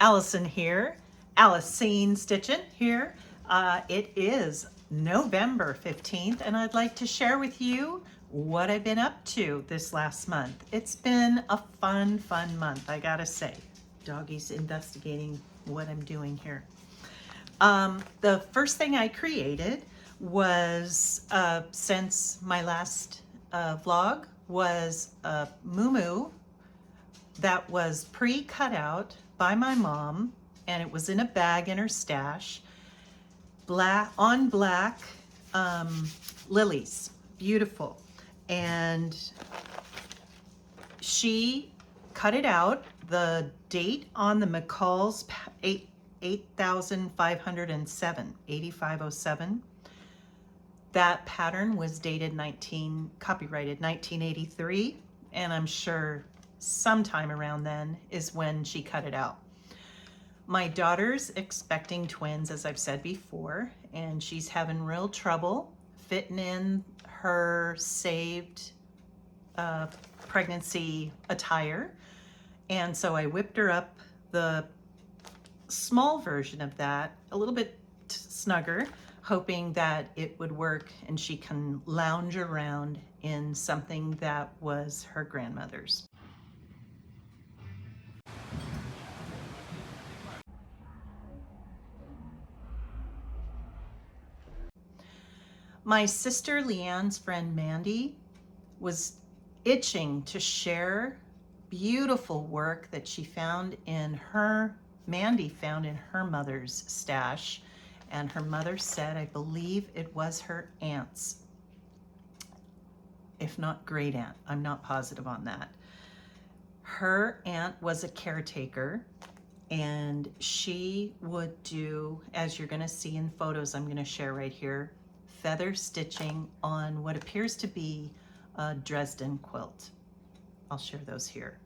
Allison here, Alicine Stitchin' here. It is November 15th and I'd like to share with you what I've been up to this last month. It's been a fun month, I gotta say. Doggy's investigating what I'm doing here. The first thing I created was, since my last vlog, was a muumuu that was pre-cut out by my mom, and it was in a bag in her stash, black on black lilies, beautiful. And she cut it out. The date on the McCall's 8507, 8507. That pattern was dated copyrighted 1983, and I'm sure sometime around then is when she cut it out. My daughter's expecting twins, as I've said before, and she's having real trouble fitting in her saved pregnancy attire. And so I whipped her up the small version of that, a little bit snugger, hoping that it would work and she can lounge around in something that was her grandmother's. My sister Leanne's friend Mandy was itching to share beautiful work that she found in Mandy found in her mother's stash. And her mother said, I believe it was her aunt's, if not great aunt. I'm not positive on that. Her aunt was a caretaker, and she would do, as you're gonna see in photos I'm gonna share right here, feather stitching on what appears to be a Dresden quilt. I'll share those here.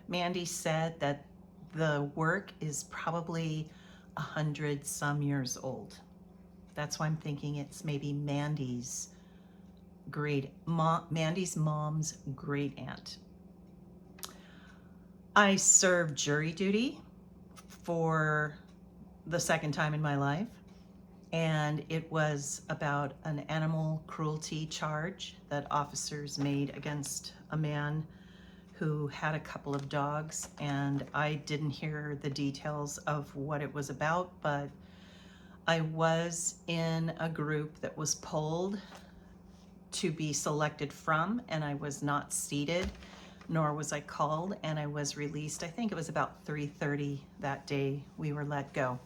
Mandy said that the work is probably 100 some years old. That's why I'm thinking it's maybe Mandy's mom's great aunt. I served jury duty for the second time in my life, and it was about an animal cruelty charge that officers made against a man who had a couple of dogs, and I didn't hear the details of what it was about, but I was in a group that was polled to be selected from, and I was not seated, nor was I called, and I was released. I think it was about 3:30 that day we were let go.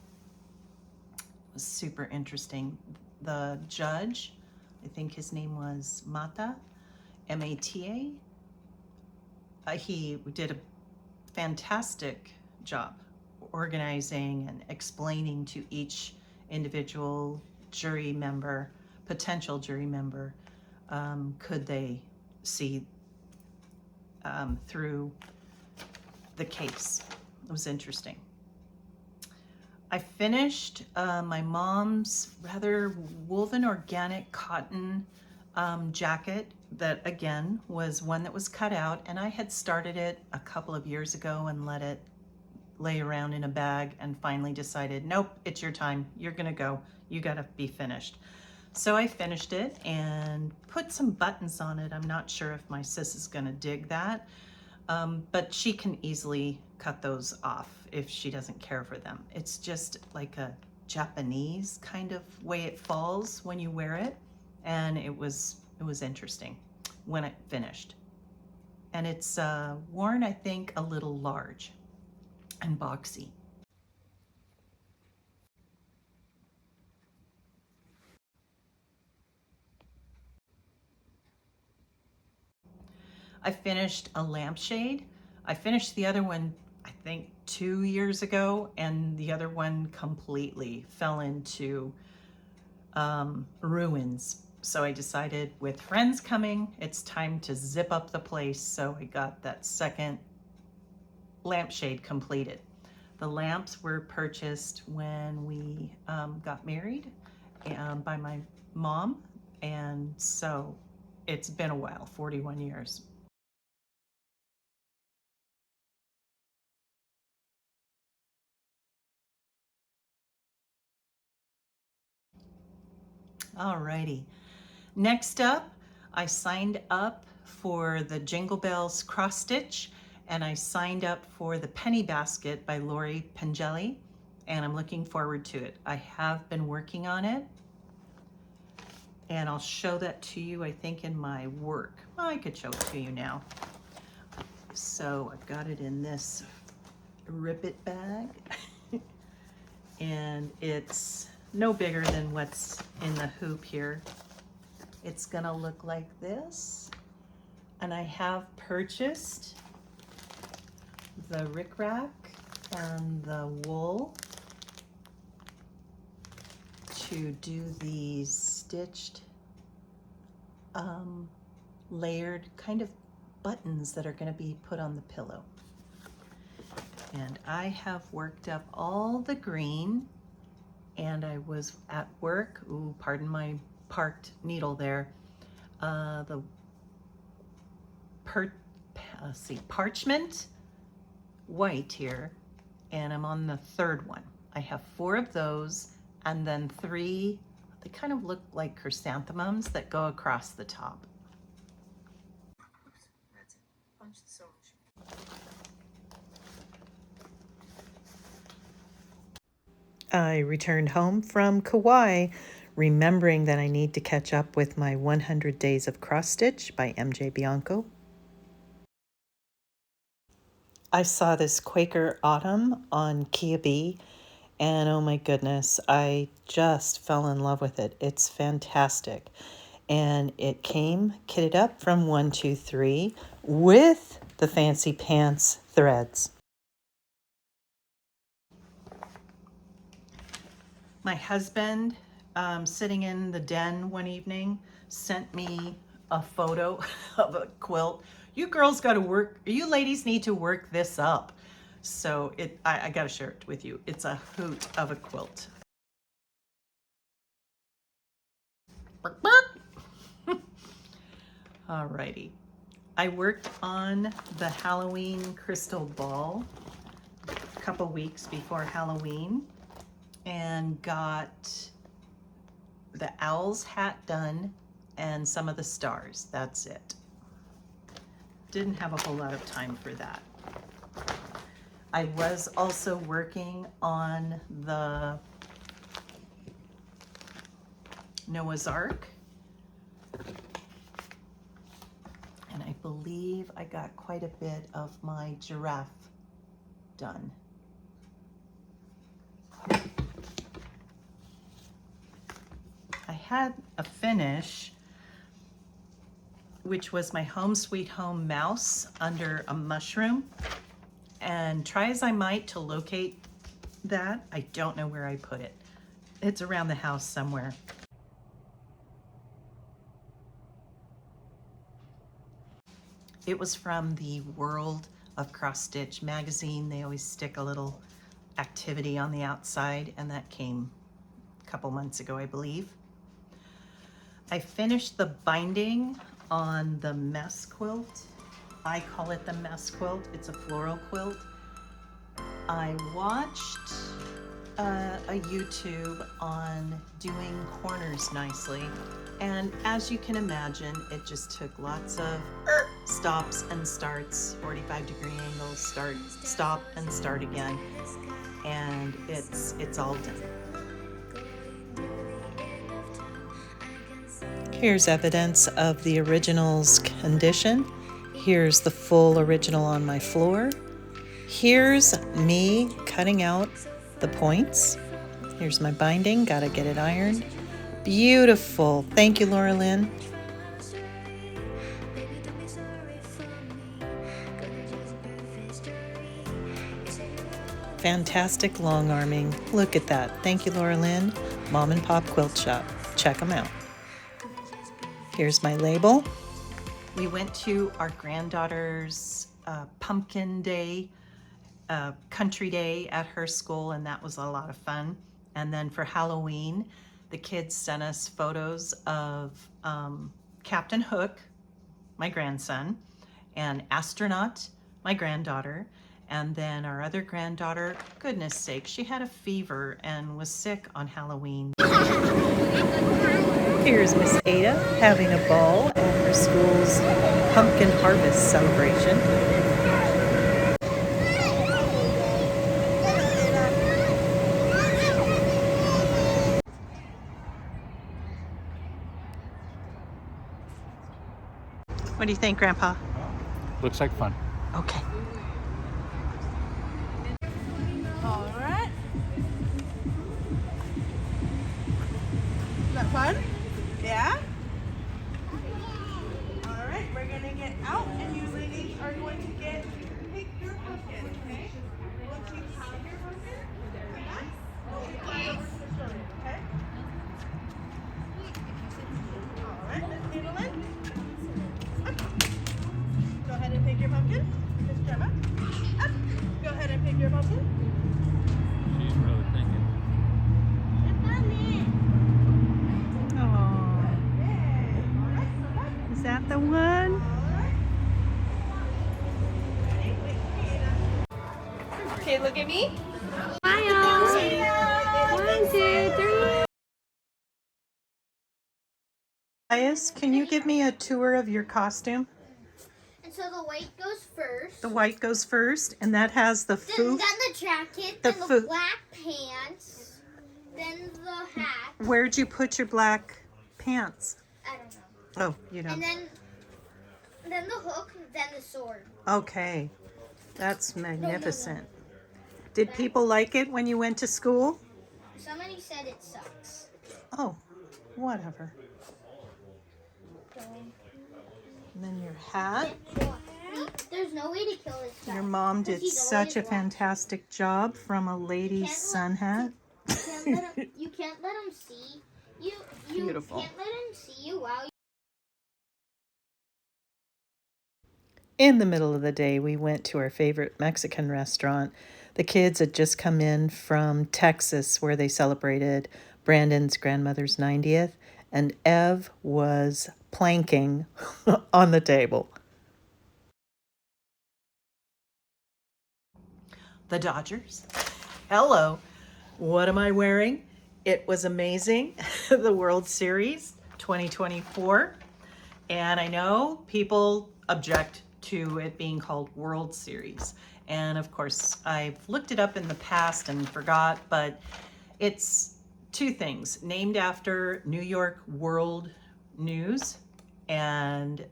It was super interesting. The judge, I think his name was Mata, M-A-T-A, he did a fantastic job organizing and explaining to each individual jury member, potential jury member, could they see through the case. It was interesting. I finished my mom's rather woven organic cotton jacket that, again, was one that was cut out, and I had started it a couple of years ago and let it lay around in a bag, and finally decided, nope, it's your time. You're gonna go. You gotta be finished. So I finished it and put some buttons on it. I'm not sure if my sis is gonna dig that, but she can easily cut those off if she doesn't care for them. It's just like a Japanese kind of way it falls when you wear it, and it was interesting when it finished. And it's worn, I think, a little large and boxy. I finished a lampshade. I finished the other one, I think 2 years ago, and the other one completely fell into ruins. So I decided with friends coming, it's time to zip up the place. So I got that second lampshade completed. The lamps were purchased when we got married by my mom. And so it's been a while, 41 years. Alrighty. Next up, I signed up for the Jingle Bells cross stitch, and I signed up for the penny basket by Lori Pengelly, and I'm looking forward to it. I have been working on it, and I'll show that to you, I think, in my work. I could show it to you now. So I've got it in this ribbit bag, and it's no bigger than what's in the hoop here. It's gonna look like this. And I have purchased the rickrack and the wool to do these stitched, layered kind of buttons that are gonna be put on the pillow. And I have worked up all the green, and I was at work, ooh, pardon my parked needle there, parchment white here, and I'm on the third one. I have 4 of those, and then 3, they kind of look like chrysanthemums that go across the top. Oops, that's it. Punch the sewing machine. I returned home from Kauai, remembering that I need to catch up with my 100 Days of Cross Stitch by MJ Bianco. I saw this Quaker Autumn on Kiuba, and oh my goodness, I just fell in love with it. It's fantastic. And it came kitted up from 123 with the fancy pants threads. My husband, sitting in the den one evening, sent me a photo of a quilt. You girls got to work, you ladies need to work this up. So I got to share it with you. It's a hoot of a quilt. Alrighty. I worked on the Halloween crystal ball a couple weeks before Halloween, and got the owl's hat done and some of the stars. That's it. Didn't have a whole lot of time for that. I was also working on the Noah's Ark, and I believe I got quite a bit of my giraffe done. I had a finish, which was my Home Sweet Home mouse under a mushroom, and try as I might to locate that, I don't know where I put it. It's around the house somewhere. It was from the World of Cross Stitch magazine. They always stick a little activity on the outside, and that came a couple months ago, I believe. I finished the binding on the Mess Quilt. I call it the Mess Quilt. It's a floral quilt. I watched a YouTube on doing corners nicely, and as you can imagine, it just took lots of stops and starts, 45-degree angles, stop and start again, and it's all done. Here's evidence of the original's condition. Here's the full original on my floor. Here's me cutting out the points. Here's my binding, gotta get it ironed. Beautiful. Thank you, Laura-Lynn. Fantastic long arming. Look at that. Thank you, Laura-Lynn. Mom and Pop Quilt Shop. Check them out. Here's my label. We went to our granddaughter's pumpkin day, country day at her school, and that was a lot of fun. And then for Halloween, the kids sent us photos of Captain Hook, my grandson, and Astronaut, my granddaughter. And then our other granddaughter, goodness sake, she had a fever and was sick on Halloween. Here's Miss Ada having a ball at her school's pumpkin harvest celebration. What do you think, Grandpa? Looks like fun. Okay. All right. Is that fun? Yeah? All right, we're going to get out and you ladies are going to pick your pumpkin, okay? Once you have your pumpkin, come back. We'll fly over to the showroom, okay? All right, Miss Madeline. Up. Go ahead and pick your pumpkin. Miss Gemma. Up. Go ahead and pick your pumpkin. She's really thinking. Oh, is that the one? Okay, look at me. Smile. 1, 2, 3. Elias, can you give me a tour of your costume? And so the white goes first. The white goes first, and that has the Then foof. the jacket, The then the foo- black pants, then the hat. Where'd you put your black pants? I don't know. Oh, you And don't. then the hook, then the sword. Okay, that's magnificent. Did people like it when you went to school? Somebody said it sucks. Oh, whatever. And then your hat. There's no way to kill this guy. Your mom did He's such a always watching. fantastic job from a lady's sun hat. You can't let him see. You Beautiful. can't let him see you while In the middle of the day, we went to our favorite Mexican restaurant. The kids had just come in from Texas where they celebrated Brandon's grandmother's 90th, and Ev was planking on the table. The Dodgers. Hello. What am I wearing? It was amazing. The World Series 2024. And I know people object to it being called World Series. And of course, I've looked it up in the past and forgot, but it's two things. Named after New York World News. And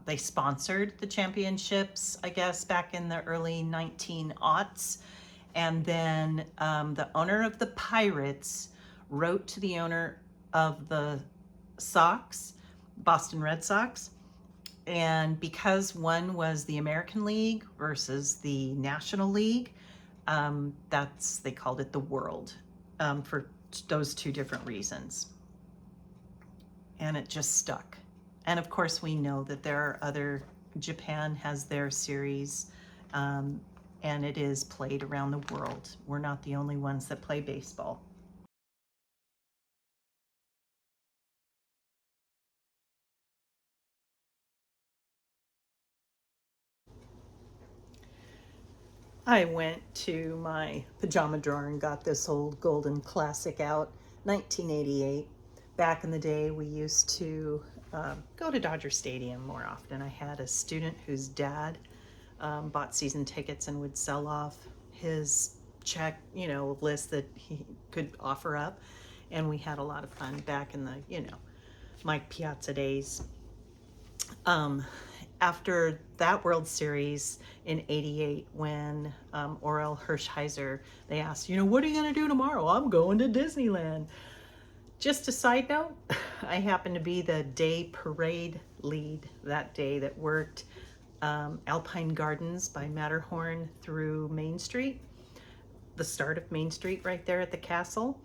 they sponsored the championships, I guess, back in the early 1900s. And then the owner of the Pirates wrote to the owner of the Sox, Boston Red Sox. And because one was the American League versus the National League, they called it the World for those two different reasons. And it just stuck. And of course, we know that there are Japan has their series, and it is played around the world. We're not the only ones that play baseball. I went to my pajama drawer and got this old golden classic out, 1988. Back in the day, we used to go to Dodger Stadium more often. I had a student whose dad bought season tickets and would sell off his check, list that he could offer up. And we had a lot of fun back in the, Mike Piazza days. After that World Series in '88, when Orel Hershiser, they asked, what are you going to do tomorrow? I'm going to Disneyland. Just a side note, I happened to be the day parade lead that day that worked Alpine Gardens by Matterhorn through Main Street, the start of Main Street right there at the castle.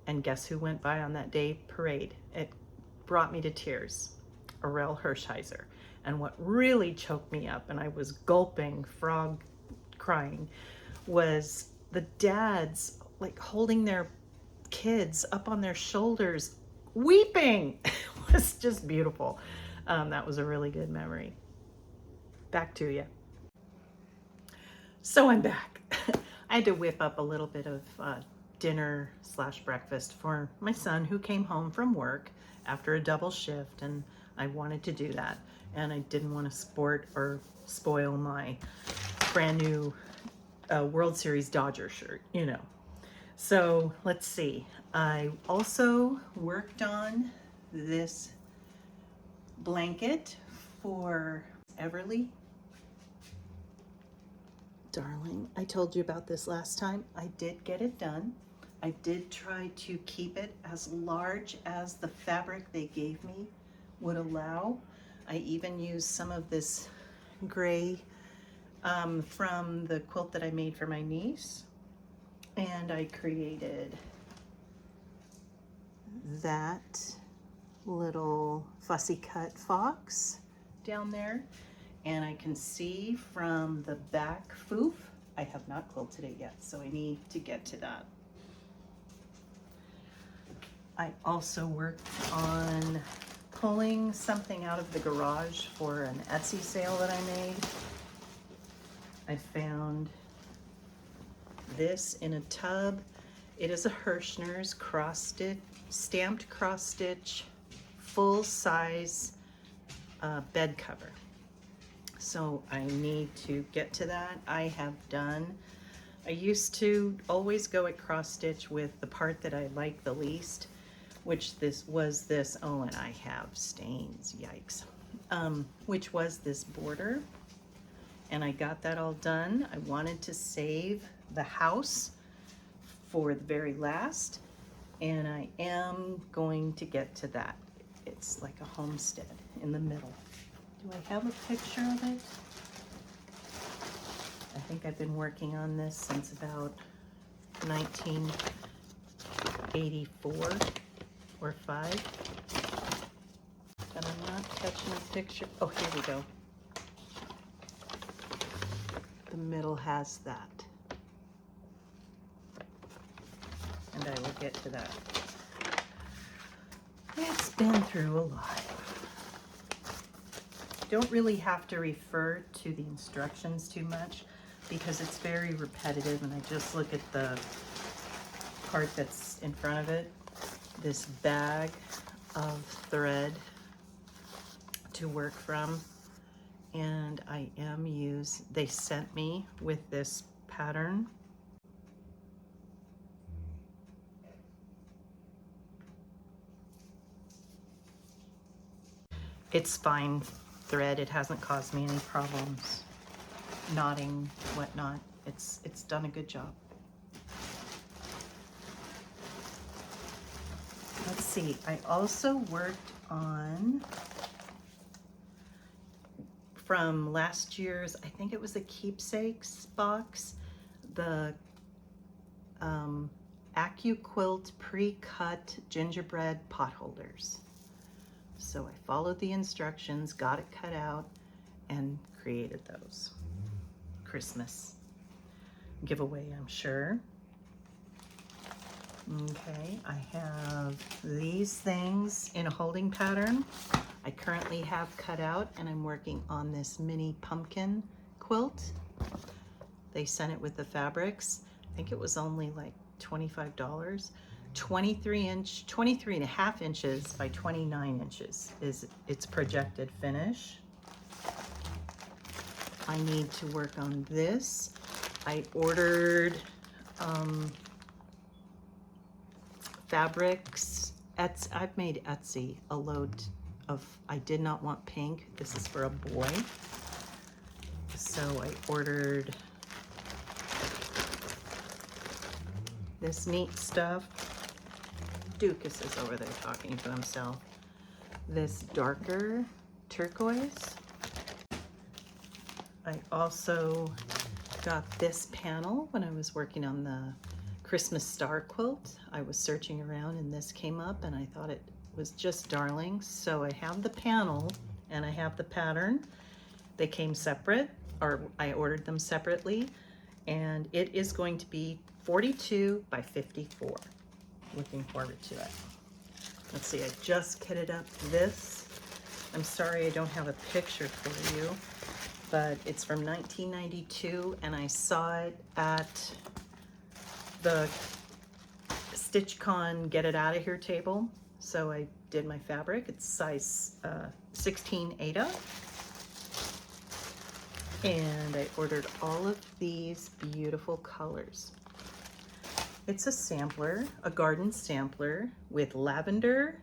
And guess who went by on that day parade? It brought me to tears. Orel Hershiser. And what really choked me up, and I was gulping, frog crying, was the dads like holding their kids up on their shoulders, weeping. It was just beautiful. That was a really good memory. Back to you. So I'm back. I had to whip up a little bit of dinner / breakfast for my son who came home from work after a double shift, and I wanted to do that. And I didn't want to sport or spoil my brand new World Series Dodger shirt, you know. So let's see. I also worked on this blanket for Everly. Darling, I told you about this last time. I did get it done. I did try to keep it as large as the fabric they gave me would allow. I even used some of this gray from the quilt that I made for my niece. And I created that little fussy cut fox down there. And I can see from the back foof, I have not quilted it yet, so I need to get to that. I also worked on pulling something out of the garage for an Etsy sale that I made. I found this in a tub. It is a Hirschner's stamped cross stitch, full size bed cover. So I need to get to that. I used to always go at cross stitch with the part that I like the least, which this was oh, and I have stains, yikes, which was this border. And I got that all done. I wanted to save the house for the very last, and I am going to get to that. It's like a homestead in the middle. Do I have a picture of it? I think I've been working on this since about 1984 or 5. But I'm not catching a picture. Oh, here we go. The middle has that. And I will get to that. It's been through a lot. Don't really have to refer to the instructions too much because it's very repetitive, and I just look at the part that's in front of it. This bag of thread to work from, and they sent me with this pattern. It's fine thread. It hasn't caused me any problems knotting, whatnot. It's done a good job. Let's see, I also worked on, from last year's, I think it was a keepsakes box, the Quilt pre-cut gingerbread pot holders. So I followed the instructions, got it cut out, and created those. Christmas giveaway, I'm sure. Okay, I have these things in a holding pattern. I currently have cut out, and I'm working on this mini pumpkin quilt. They sent it with the fabrics. I think it was only like $25. 23 and a half inches by 29 inches is its projected finish. I need to work on this. I ordered fabrics. I've made Etsy a load of, I did not want pink. This is for a boy. So I ordered this neat stuff. Dukas is over there talking to himself. This darker turquoise. I also got this panel when I was working on the Christmas star quilt. I was searching around and this came up, and I thought it was just darling. So I have the panel and I have the pattern. They came separate, or I ordered them separately, and it is going to be 42 by 54. Looking forward to it. Let's see, I just kitted up this. I'm sorry I don't have a picture for you, but it's from 1992 and I saw it at the StitchCon Get It Out of Here table. So I did my fabric. It's size 16 Aida. And I ordered all of these beautiful colors. It's a sampler, a garden sampler with lavender,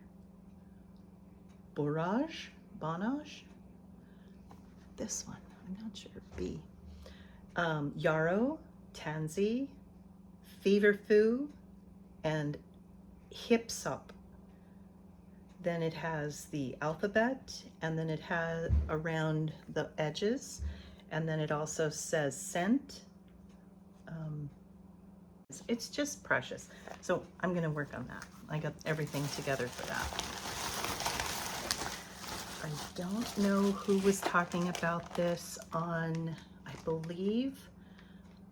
borage, this one, I'm not sure, B. Yarrow, tansy, feverfew, and hypsop. Then it has the alphabet, and then it has around the edges, and then it also says scent. It's just precious. So I'm gonna work on that. I got everything together for that. I don't know who was talking about this on, I believe,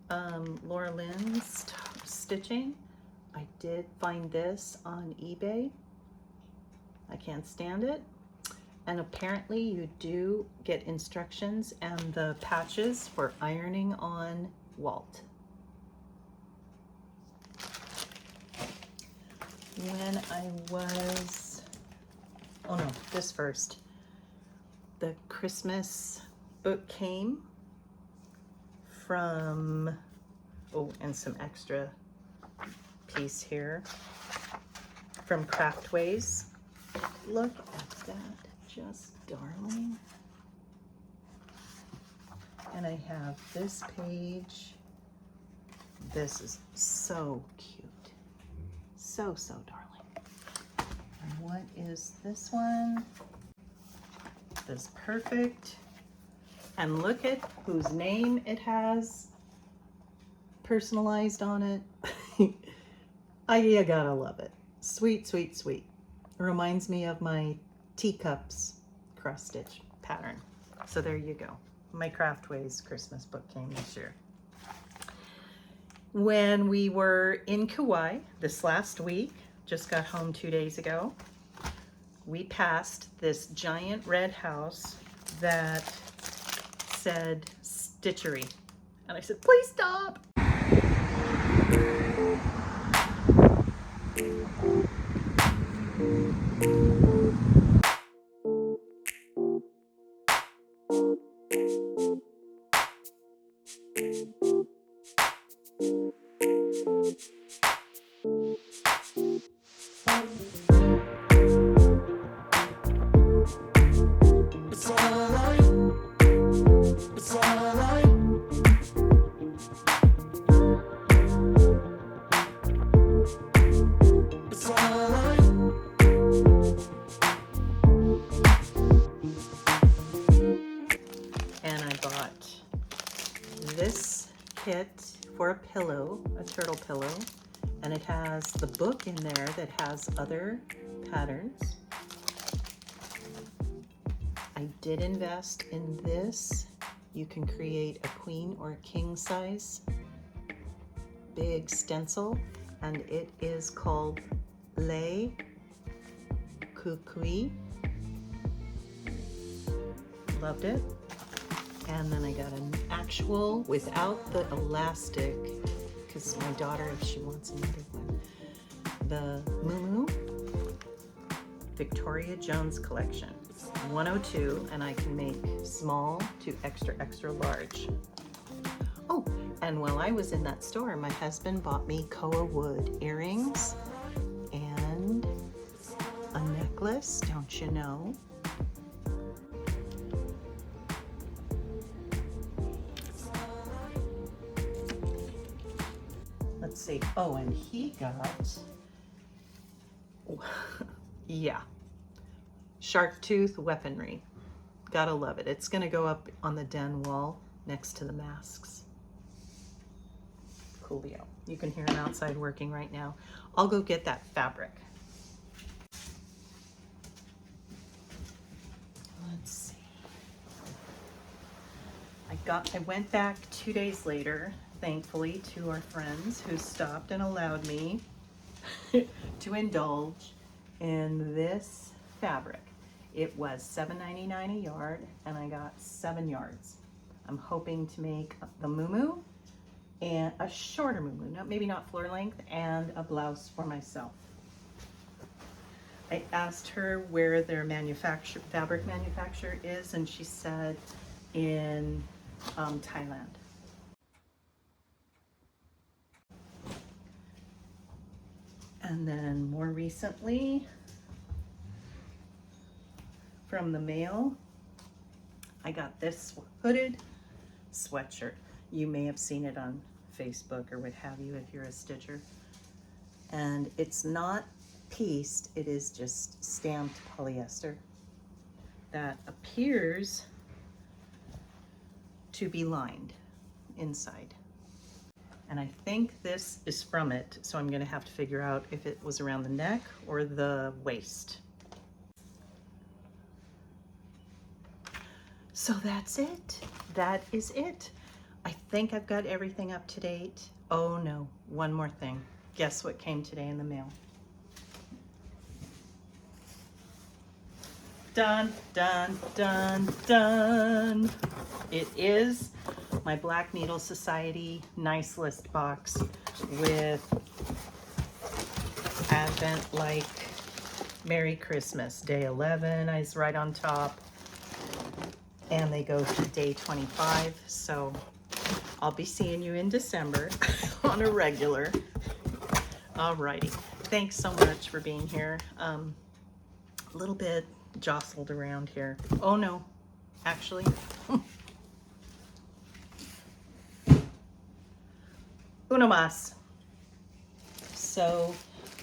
Laura-Lynn's stitching. I did find this on eBay. I can't stand it. And apparently you do get instructions and the patches for ironing on Walt. When I was, oh no, this first. The Christmas book came from, oh, and some extra piece here from Craftways. Look at that, just darling. And I have this page. This is so cute. So, so darling. And what is this one? This perfect. And look at whose name it has personalized on it. You gotta love it. Sweet, sweet, sweet. It reminds me of my teacups cross stitch pattern. So there you go. My Craftways Christmas book came this year. When we were in Kauai this last week, just got home 2 days ago, we passed this giant red house that said Stitchery. And I said, please stop. For a pillow, a turtle pillow, and it has the book in there that has other patterns. I did invest in this. You can create a queen or a king size big stencil, and it is called Le Kukui. Loved it. And then I got an actual without the elastic, because my daughter, if she wants another one, the muumuu Victoria Jones collection, 102, and I can make small to extra, extra large. Oh, and while I was in that store, my husband bought me koa wood earrings and a necklace, don't you know? Let's see. Oh, and he got, yeah, shark tooth weaponry. Gotta love it. It's gonna go up on the den wall next to the masks. Coolio. You can hear him outside working right now. I'll go get that fabric. Let's see. I went back 2 days later, thankfully, to our friends who stopped and allowed me to indulge in this fabric. It was $7.99 a yard, and I got 7 yards. I'm hoping to make the muumuu and a shorter muumuu, maybe not floor length, and a blouse for myself. I asked her where their fabric manufacturer is, and she said in Thailand. And then more recently, from the mail, I got this hooded sweatshirt. You may have seen it on Facebook or what have you if you're a stitcher. And it's not pieced, it is just stamped polyester that appears to be lined inside. And I think this is from it, so I'm gonna have to figure out if it was around the neck or the waist. So that's it. That is it. I think I've got everything up to date. Oh no, one more thing. Guess what came today in the mail? Dun, dun, dun, dun. It is my Black Needle Society nice list box with Advent like Merry Christmas. Day 11 is right on top. And they go to day 25. So I'll be seeing you in December on a regular. Alrighty. Thanks so much for being here. A little bit jostled around here. Oh no, actually. Uno más. So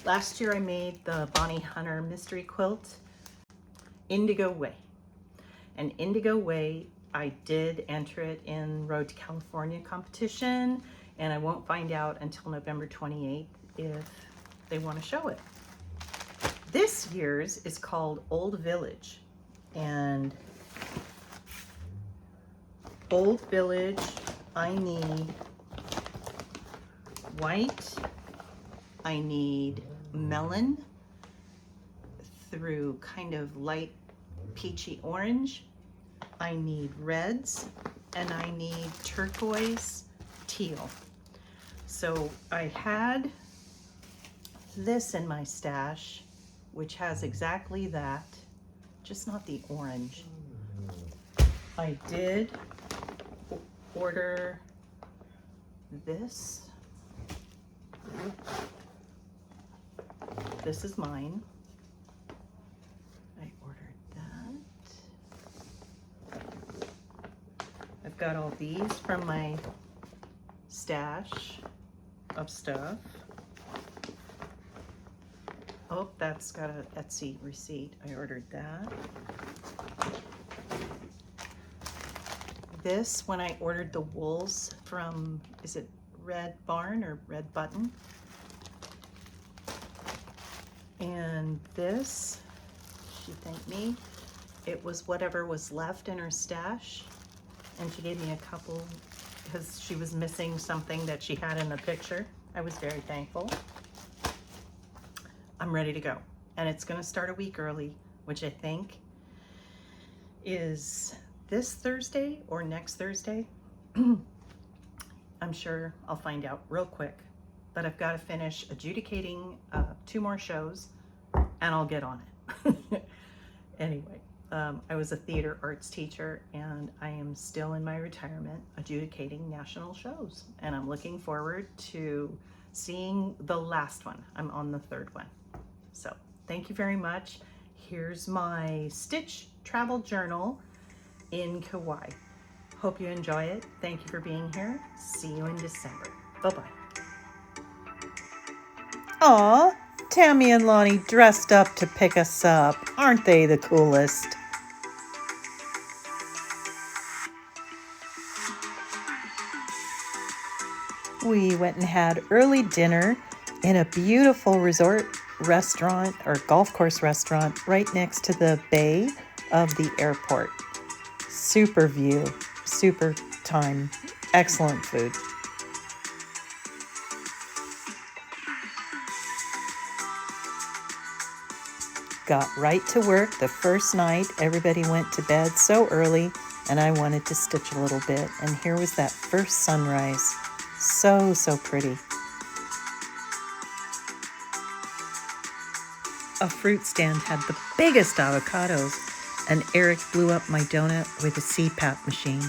last year I made the Bonnie Hunter Mystery Quilt Indigo Way. And Indigo Way, I did enter it in Road to California competition, and I won't find out until November 28th if they want to show it. This year's is called Old Village, and Old Village, I need white, I need melon through kind of light peachy orange, I need reds, and I need turquoise teal. So I had this in my stash, which has exactly that, just not the orange. I did order this. This is mine. I ordered that. I've got all these from my stash of stuff. Oh, that's got an Etsy receipt. I ordered that. This, when I ordered the wools from, is it Red Barn or Red Button? And this, she thanked me. It was whatever was left in her stash. And she gave me a couple because she was missing something that she had in the picture. I was very thankful. I'm ready to go. And it's gonna start a week early, which I think is this Thursday or next Thursday. I'm sure I'll find out real quick, but I've got to finish adjudicating 2 more shows and I'll get on it. Anyway, I was a theater arts teacher and I am still in my retirement adjudicating national shows, and I'm looking forward to seeing the last one. I'm on the 3rd one. So thank you very much. Here's my Stitch travel journal in Kauai. Hope you enjoy it. Thank you for being here. See you in December. Bye-bye. Aw, Tammy and Lonnie dressed up to pick us up. Aren't they the coolest? We went and had early dinner in a beautiful resort restaurant or golf course restaurant right next to the bay of the airport. Super view, super time, excellent food. Got right to work the first night. Everybody went to bed so early, and I wanted to stitch a little bit. And here was that first sunrise. So, so pretty. A fruit stand had the biggest avocados, and Eric blew up my donut with a CPAP machine.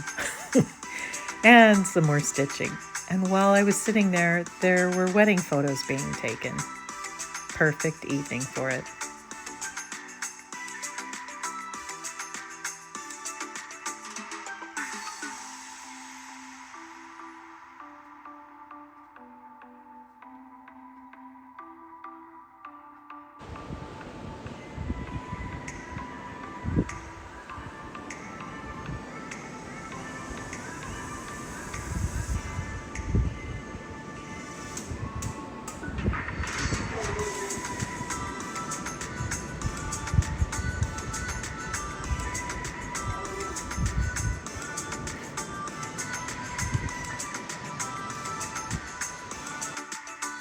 And some more stitching. And while I was sitting there, there were wedding photos being taken. Perfect evening for it.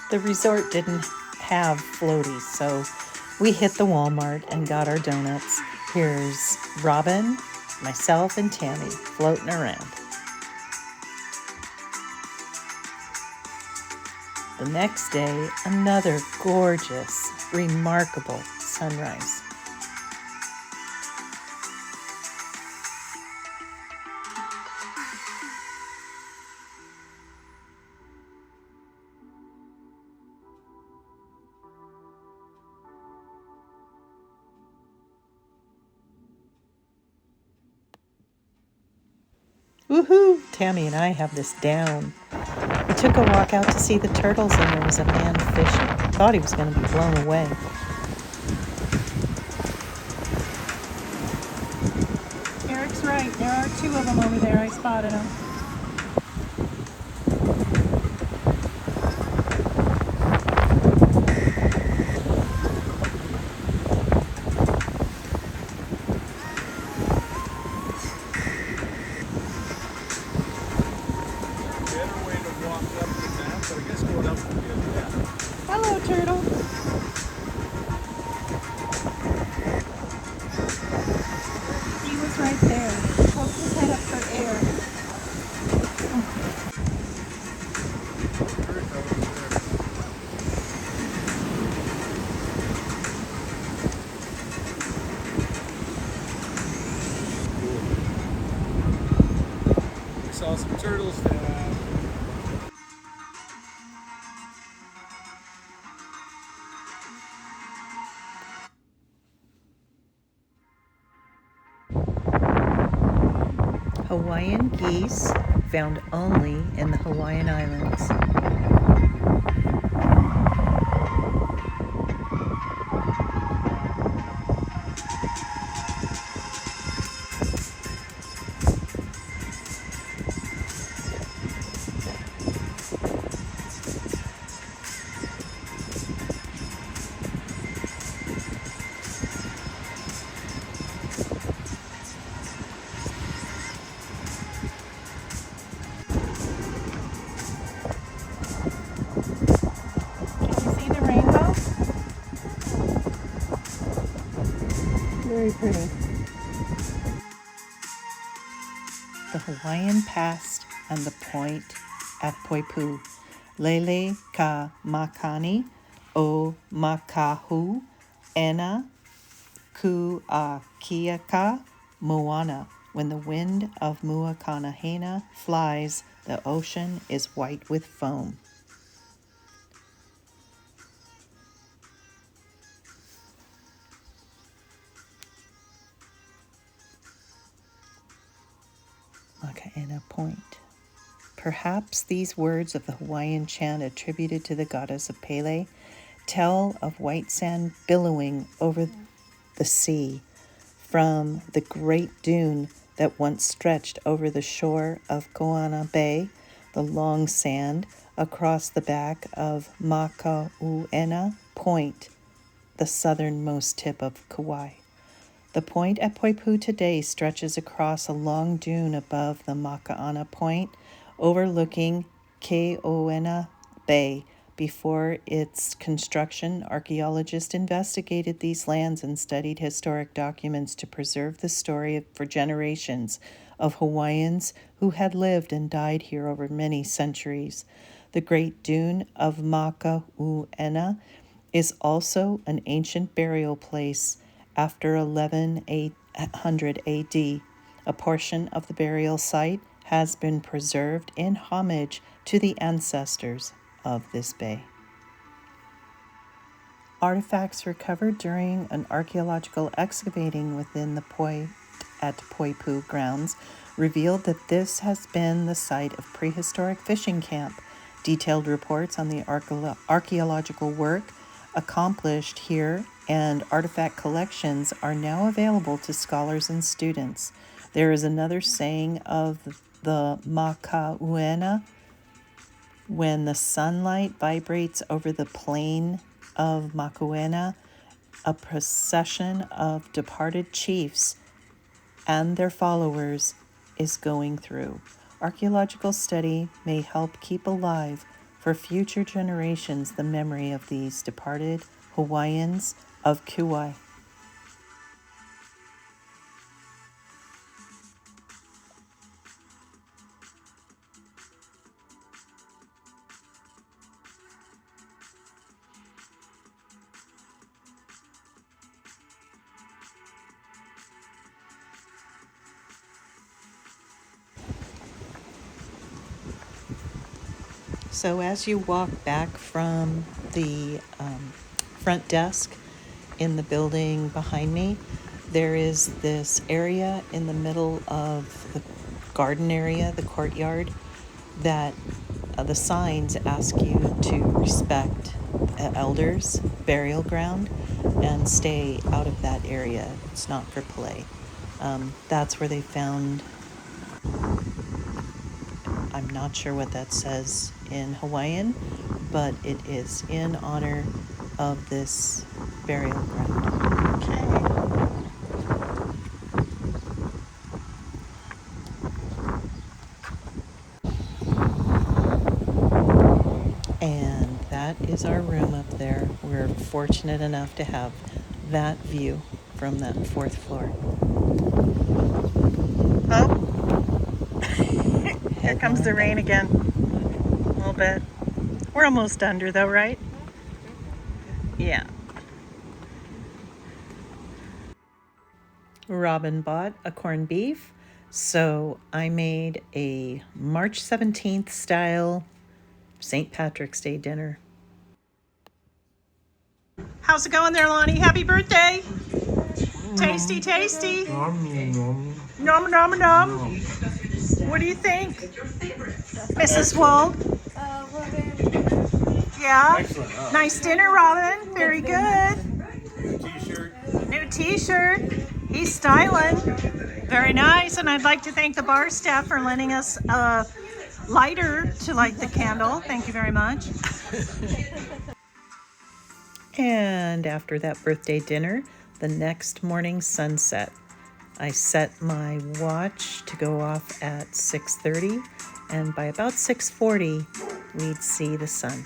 The resort didn't have floaties, so we hit the Walmart and got our donuts. Here's Robin, myself, and Tammy floating around. The next day, another gorgeous, remarkable sunrise. Woohoo! Tammy and I have this down. We took a walk out to see the turtles, and there was a man fishing. Thought he was going to be blown away. Eric's right. There are two of them over there. I spotted them. Hello, turtle. He was right there. Poked his head up for air. We saw some turtles down. Hawaiian geese, found only in the Hawaiian Islands. Very pretty. The Hawaiian past and the point at Poipu. Lele ka makani o makahu ena ku a kiaka moana. When the wind of Muakanahena flies, the ocean is white with foam. Makaena Point. Perhaps these words of the Hawaiian chant attributed to the goddess of Pele tell of white sand billowing over the sea from the great dune that once stretched over the shore of Koana Bay, the long sand across the back of Makauena Point, the southernmost tip of Kauai. The point at Poipu today stretches across a long dune above the Maka'ana Point, overlooking Ke'oena Bay. Before its construction, archaeologists investigated these lands and studied historic documents to preserve the story for generations of Hawaiians who had lived and died here over many centuries. The Great Dune of Maka'uena is also an ancient burial place. After 1100 AD, a portion of the burial site has been preserved in homage to the ancestors of this bay. Artifacts recovered during an archaeological excavating within the point at Poipu grounds revealed that this has been the site of prehistoric fishing camp. Detailed reports on the archaeological work accomplished here and artifact collections are now available to scholars and students. There is another saying of the Maka'uena: when the sunlight vibrates over the plain of Maka'uena, a procession of departed chiefs and their followers is going through. Archaeological study may help keep alive for future generations the memory of these departed Hawaiians of Kauai. So as you walk back from the front desk in the building behind me, there is this area in the middle of the garden area, the courtyard, that the signs ask you to respect elders' burial ground and stay out of that area. It's not for play. That's where they found, I'm not sure what that says in Hawaiian, but it is in honor of this burial ground. Okay. And that is our room up there. We're fortunate enough to have that view from that fourth floor. Oh, here comes the rain again. A little bit. We're almost under though, right? Yeah. Robin bought a corned beef, so I made a March 17th style St. Patrick's Day dinner. How's it going there, Lonnie? Happy birthday! Tasty, tasty. Nom, nom, nom. What do you think, Mrs. Wald? Yeah? Excellent. Huh? Nice dinner, Robin. Very good. T-shirt. New t-shirt. He's styling. Very nice. And I'd like to thank the bar staff for lending us a lighter to light the candle. Thank you very much. And after that birthday dinner, the next morning sunset. I set my watch to go off at 6:30, and by about 6:40, we'd see the sun.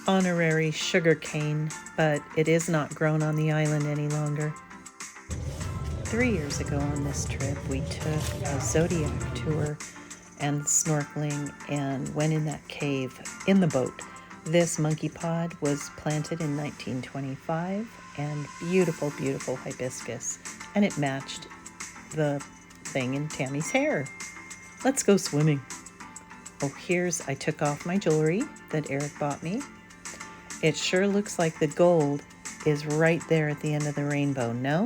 Honorary sugar cane, but it is not grown on the island any longer. 3 years ago on this trip, we took a zodiac tour and snorkeling and went in that cave in the boat. This monkey pod was planted in 1925 and beautiful, beautiful hibiscus, and it matched the thing in Tammy's hair. Let's go swimming. Oh, I took off my jewelry that Eric bought me. It sure looks like the gold is right there at the end of the rainbow, no?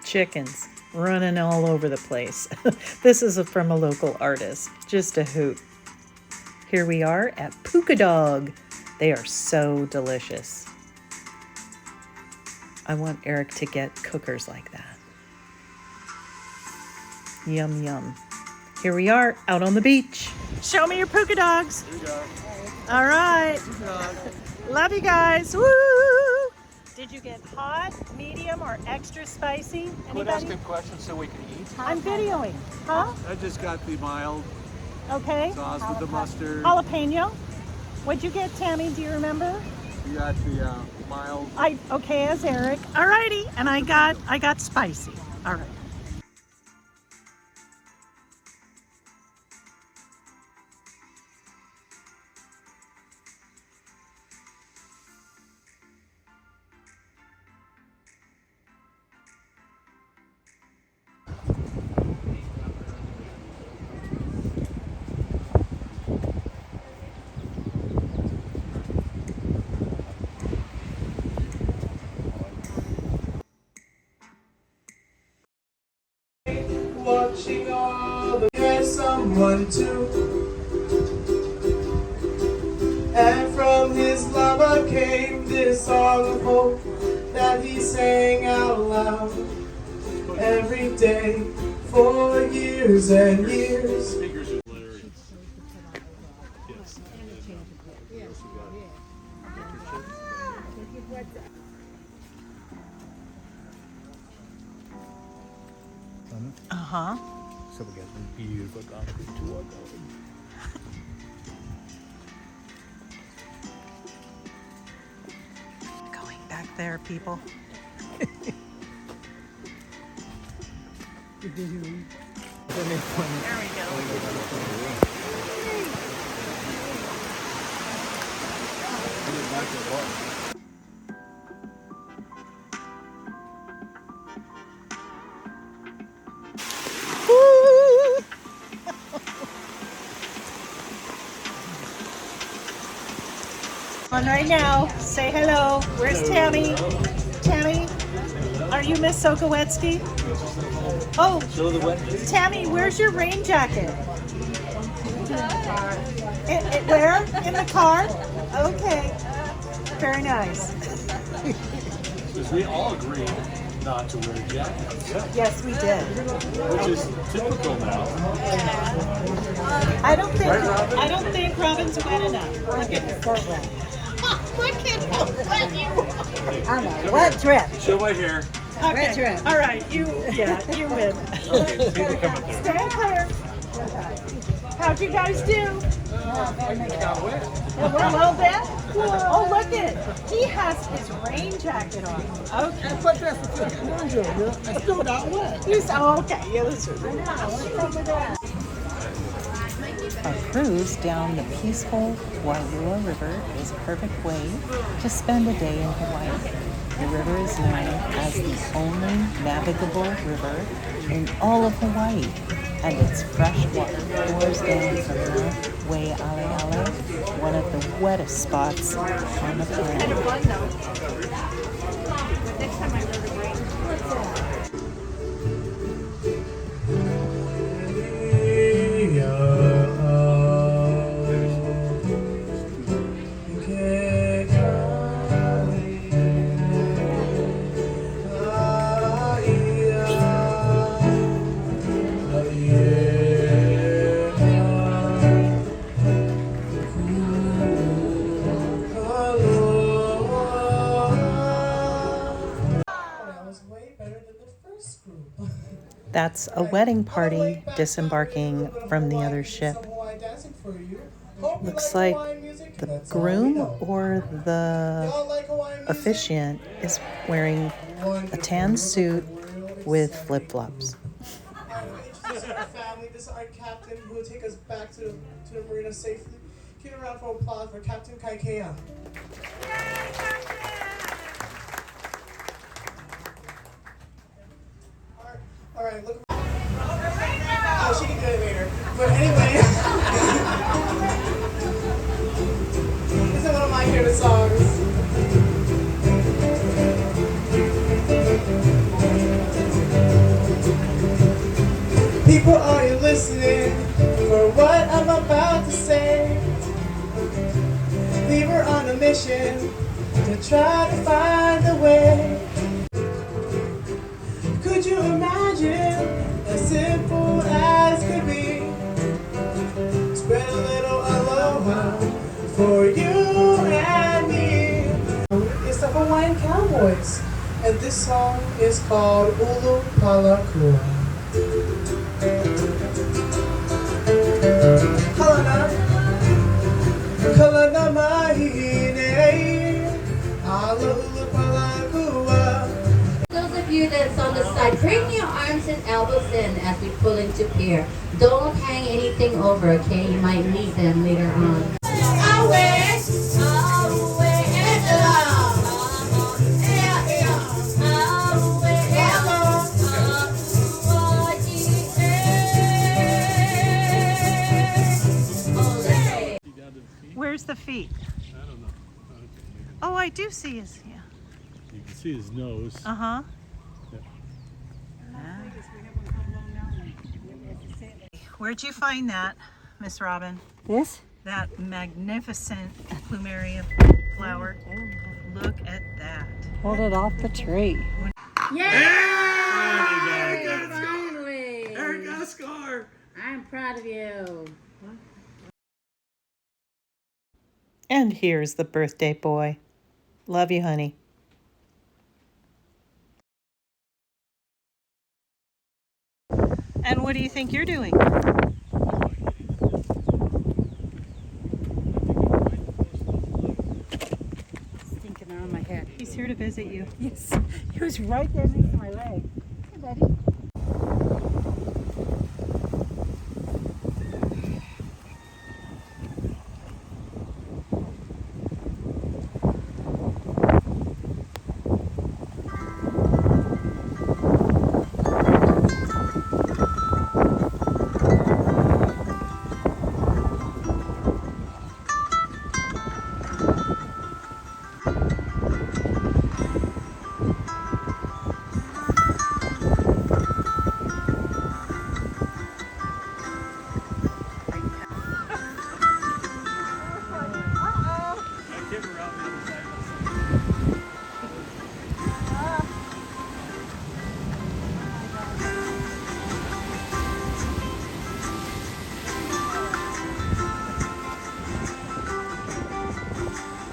chickens running all over the place. This is from a local artist. Just a hoot. Here we are at Puka Dog. They are so delicious. I want Eric to get cookers like that. Yum, yum. Here we are out on the beach. Show me your Puka Dogs. All right. Love you guys. Woo! Did you get hot, medium, or extra spicy? Quit asking questions so we can eat. I'm videoing. Huh? I just got the mild Okay. sauce with the mustard. Jalapeno. What'd you get, Tammy? Do you remember? You got the mild. Okay, as Eric. Alrighty, and I got spicy. All right. Watching all the there's someone too, and from his lover came this song of hope that he sang out loud every day for years and years. Figures are hilarious. Yes. Uh-huh. So we got some beautiful concrete to walk on. Going back there, people. There we go. Woo! On right now. Say hello. Where's Tammy? Tammy, are you Miss Sokowetsky? Oh, Tammy, where's your rain jacket? Where? In the car? Okay. Very nice. Because we all agreed not to wear jackets, Yes, we did. which is typical now. I don't think Robin's wet enough. Look at her. Look at how I'm a wet trip. Show my hair. Okay. All right, you win. Stay clear. How'd you guys do? A little bit? Oh, look it. He has his rain jacket on. Okay. Okay. Yeah, that's right. Our cruise down the peaceful Wailua River is a perfect way to spend a day in Hawaii. The river is known as the only navigable river in all of Hawaii, and its fresh water pours in from Mount Waialeale, one of the wettest spots on the planet. Next time I go to rain. That's a wedding party disembarking from the other ship. Looks like the groom or the officiant is wearing a tan suit with flip-flops. Family, this is our captain who will take us back to the marina safely. Give a round of applause for Captain Kaikea. All right, look. Oh, she can do it later. But anyway, this is one of my favorite songs. People, are you listening for what I'm about to say? We were on a mission to try to find a way. Could you imagine, as simple as could be, spread a little aloha for you and me? It's the Hawaiian Cowboys, and this song is called Ulu Palakua. Kalana, kalana mahine, ala ulu palakua. Those of you that's on the side, bring your arms and elbows in as we pull into pier. Don't hang anything over, okay? You might need them later on. Where's the feet? I don't know. Okay. Oh, I do see his, yeah. You can see his nose. Uh-huh. Yeah. Where'd you find that, Miss Robin? This? That magnificent plumeria flower. Look at that. Pulled it off the tree. Finally! Eric got a scar. I'm proud of you. And here's the birthday boy. Love you, honey. And what do you think you're doing? Stinking on my head. He's here to visit you. Yes, he was right there next to my leg. Hey, buddy.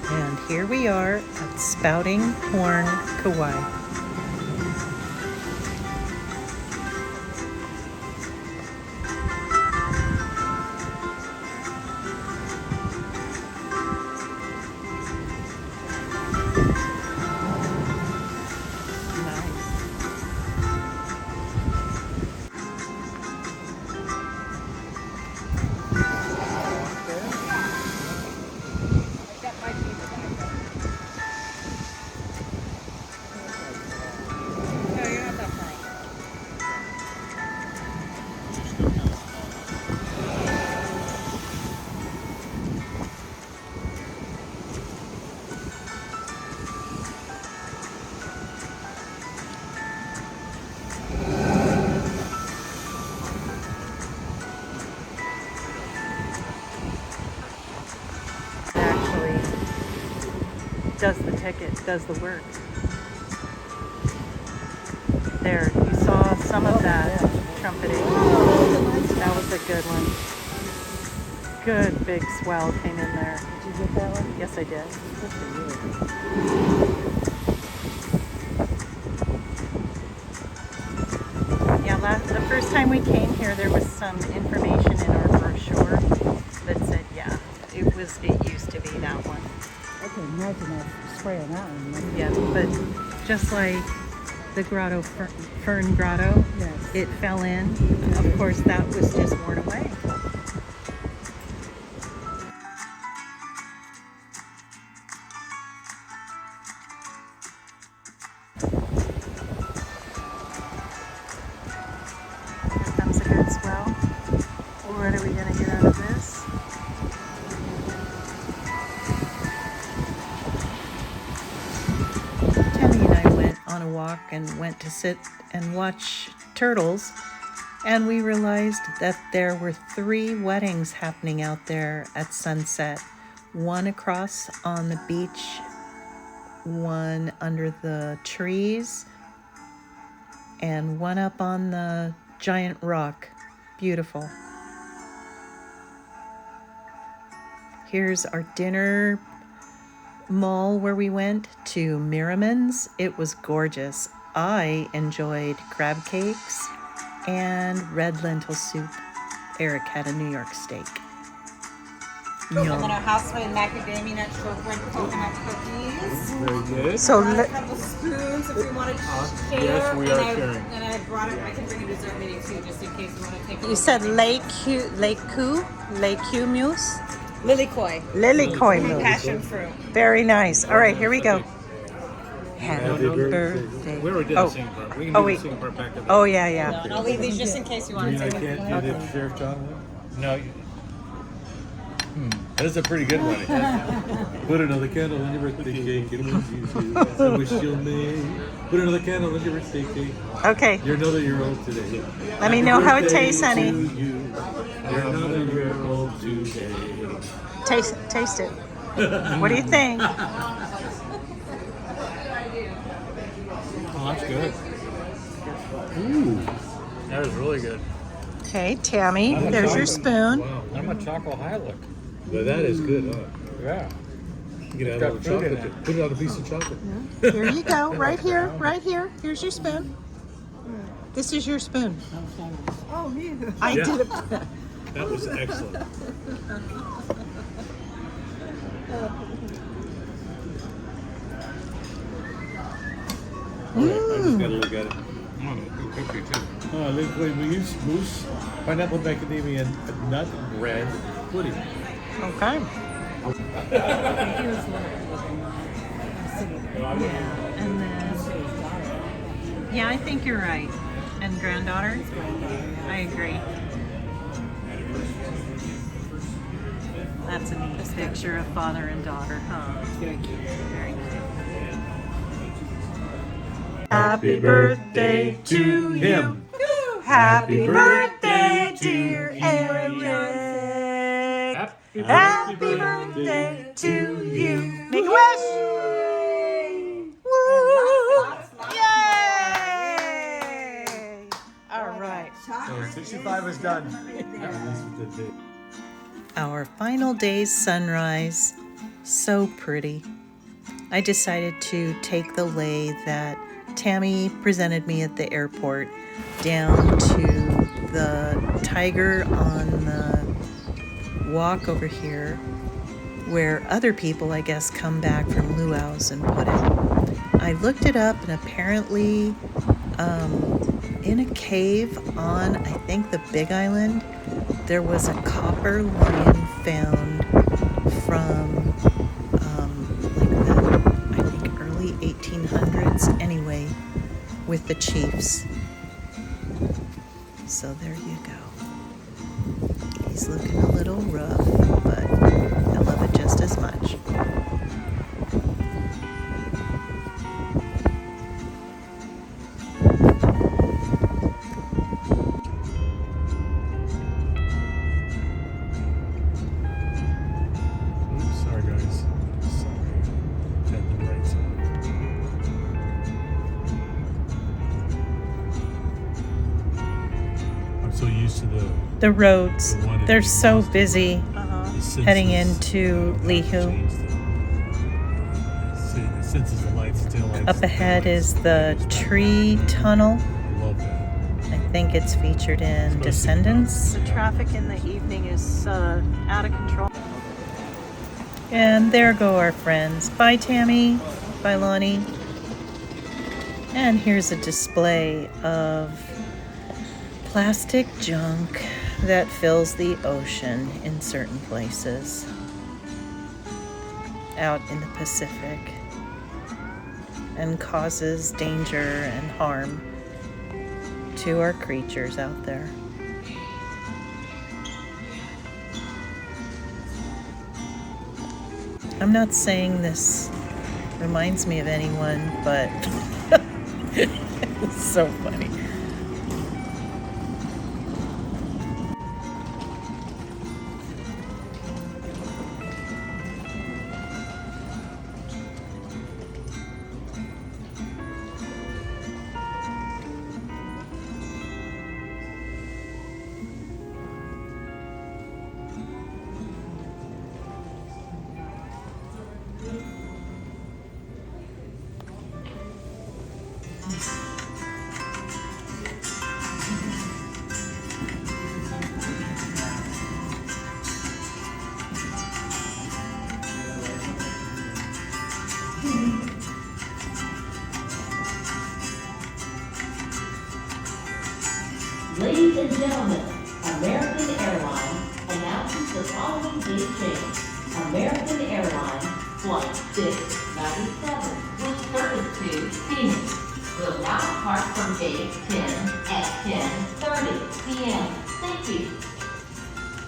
And here we are at Spouting Horn, Kauai. Does the ticket, does the work. There, you saw some of that trumpeting. That was a good one. Good big swell came in there. Did you get that one? Yes, I did. Good for you. Yeah, the first time we came here, there was some information in our brochure that said, yeah, it used to be that one. I can imagine that spray on that one. Yeah, but just like the grotto, Fern Grotto, Yes. it fell in. Of course, that was just worn away. Here comes a good swell. What are we going to get out of this? Tammy and I went on a walk and went to sit and watch turtles And we realized that there were 3 weddings happening out there at sunset. One across on the beach, one under the trees, and one up on the giant rock. Beautiful. Here's our dinner mall where we went to Merriman's. It was gorgeous. I enjoyed crab cakes and red lentil soup. Eric had a New York steak. And then our house-made macadamia nut shortbread coconut cookies. Very good. So A couple spoons if we want to share. yes, we are sharing. And I brought it. I can bring a dessert meeting too, just in case you want to take. you said Lake Muse? Lilikoi. Lilikoi mousse. Passion fruit. Very nice. All right, here we go. Happy Happy birthday. We already did the singing part. We can Oh, do wait. the singing part back up. Oh, yeah, yeah. And I'll leave these just in case you want to take it. Can't do the Sheriff John one? No. That's a pretty good one. Put another candle in your birthday cake and wish you I wish you may. Put another candle in your birthday cake. Okay, You're another year old today. let me know how it Birthday tastes, honey. to you. You're another year old today. Taste it. What do you think? Oh, that's good. Ooh. That is really good. Okay, Tammy, there's your spoon. Wow. I'm a chocolate high look. But that is good, huh? Yeah. You can add Got a little fruit in chocolate. it. Put it on a piece of chocolate. Here you go, right here, right here. Here's your spoon. This is your spoon. Oh, me. I Yeah. did it. That was excellent. I just gotta look at it. Good cookie too. Oh, liquid mousse, pineapple macadamia, and nut bread pudding. Okay. And then, yeah, I think you're right. And granddaughter? I agree. That's a neat picture of father and daughter, huh? Very cute. Very cute. Happy birthday to Him. Happy birthday, dear Eric. Happy birthday to you. Make a wish. Woo! Yay! All right. So 65 is done. Our final day's sunrise. So pretty. I decided to take the lei that Tammy presented me at the airport down to the tiger on the walk over here where other people, I guess, come back from luau's and put it. I looked it up and apparently in a cave on, I think, the Big Island, there was a copper lion found from like the, I think, early 1800s anyway, with the chiefs. So there you go. He's looking a little rough, but I love it just as much. Oops, sorry guys. Sorry. Had the brakes on. I'm so used to The roads, The one they're in so Boston. busy the senses. heading into Lihu. It senses the lights, tail lights. Up ahead is the tree tunnel. Love that. I think it's featured in Descendants. The traffic in the evening is out of control. And there go our friends. Bye, Tammy. Bye, Lonnie. And here's a display of plastic junk that fills the ocean in certain places out in the Pacific and causes danger and harm to our creatures out there. I'm not saying this reminds me of anyone, but it's so funny. Ladies and gentlemen, American Airlines announces the following gate change. American Airlines Flight 697 with service to Phoenix will now depart from gate 10 at 10:30 p.m. Thank you.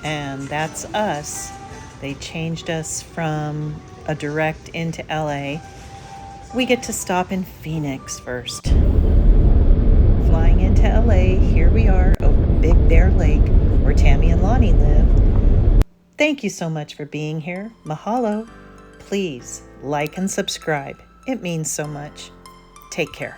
And that's us. They changed us from a direct into LA. We get to stop in Phoenix first. Flying into LA, here we are over Big Bear Lake, where Tammy and Lonnie live. Thank you so much for being here. Mahalo. Please like and subscribe. It means so much. Take care.